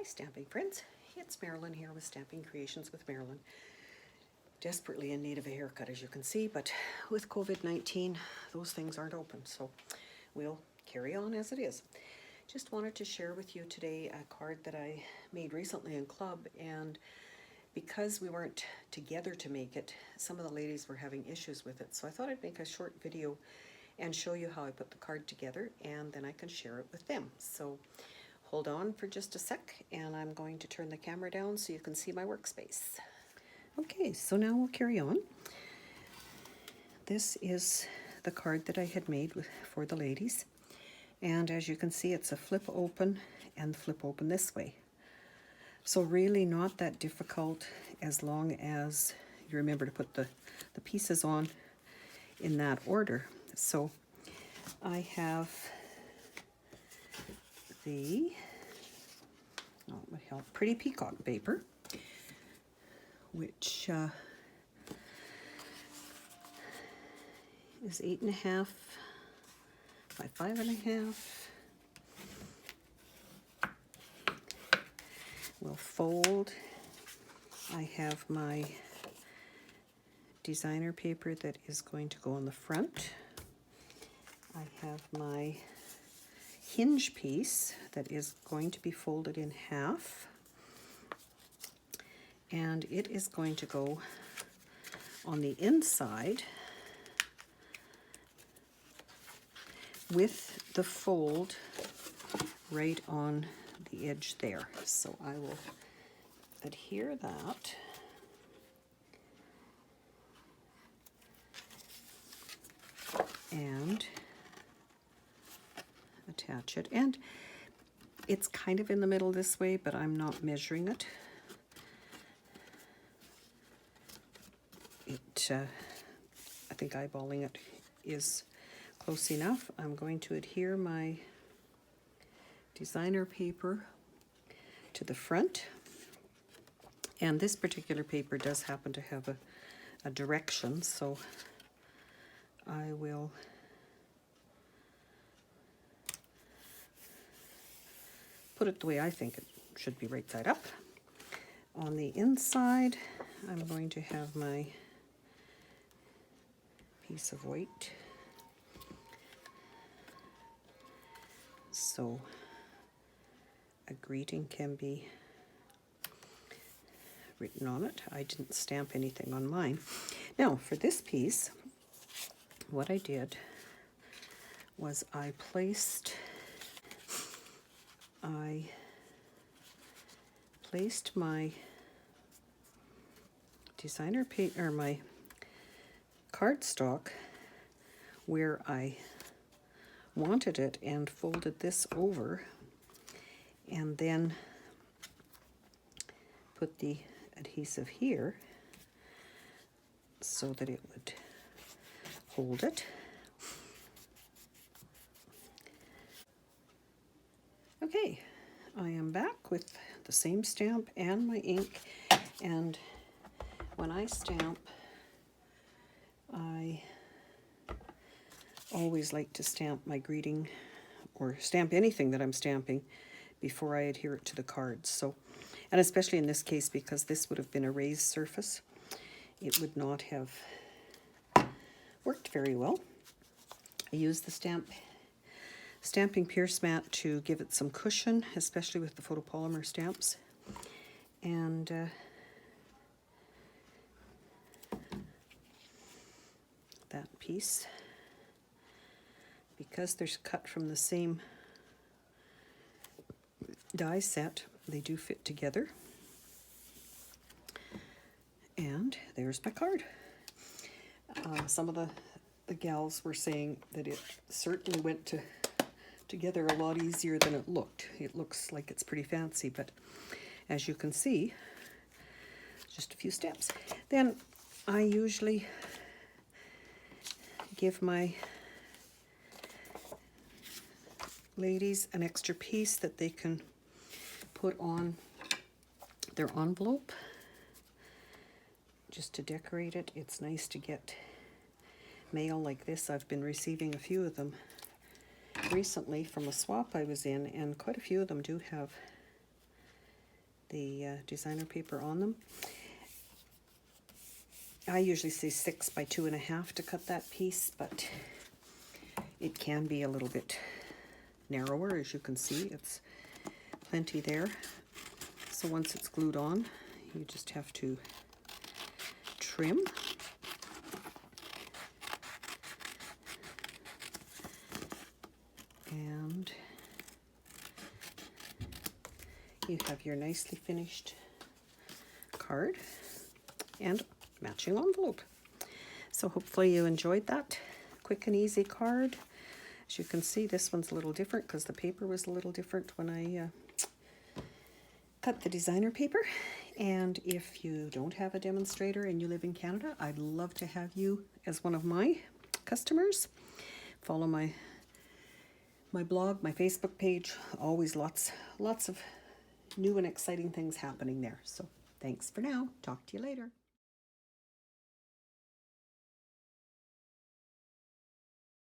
stamping friends, it's Marilyn here with Stamping Creations with Marilyn. Desperately in need of a haircut, as you can see, but with COVID-19 those things aren't open, so we'll carry on as it is. Just wanted to share with you today a card that I made recently in club, and because we weren't together to make it, some of the ladies were having issues with it, so I thought I'd make a short video and show you how I put the card together, and then I can share it with them. So hold on for just a sec, and I'm going to turn the camera down so you can see my workspace. Okay, so now we'll carry on. This is the card that I had made for the ladies, and as you can see, it's a flip open and flip open this way. So really not that difficult as long as you remember to put the pieces on in that order. So I have the pretty peacock paper, which is 8.5 by 5.5. We'll fold. I have my designer paper that is going to go on the front. I have my hinge piece that is going to be folded in half, and it is going to go on the inside with the fold right on the edge there. So I will adhere that and attach it, and it's kind of in the middle this way, but I'm not measuring it. I think eyeballing it is close enough. I'm going to adhere my designer paper to the front, and this particular paper does happen to have a direction, so I will put it the way I think it should be, right side up. On the inside, I'm going to have my piece of white. So a greeting can be written on it. I didn't stamp anything on mine. Now for this piece, what I did was I placed my designer paper, or my cardstock, where I wanted it, and folded this over, and then put the adhesive here so that it would hold it. Okay, I am back with the same stamp and my ink, and when I stamp, I always like to stamp my greeting, or stamp anything that I'm stamping, before I adhere it to the cards. So, and especially in this case, because this would have been a raised surface, it would not have worked very well. I use the stamping pierce mat to give it some cushion, especially with the photopolymer stamps. And that piece, because they're cut from the same die set, they do fit together. And there's my card. Some of the gals were saying that it certainly went together a lot easier than it looked. It looks like it's pretty fancy, but as you can see, just a few steps. Then I usually give my ladies an extra piece that they can put on their envelope just to decorate it. It's nice to get mail like this. I've been receiving a few of them recently from a swap I was in, and quite a few of them do have the designer paper on them. I usually say 6 by 2.5 to cut that piece, but it can be a little bit narrower. As you can see, it's plenty there. So once it's glued on, you just have to trim. And you have your nicely finished card and matching envelope. So hopefully you enjoyed that quick and easy card. As you can see, this one's a little different because the paper was a little different when I cut the designer paper. And if you don't have a demonstrator and you live in Canada, I'd love to have you as one of my customers. Follow my blog, my Facebook page. Always lots of new and exciting things happening there. So thanks for now. Talk to you later.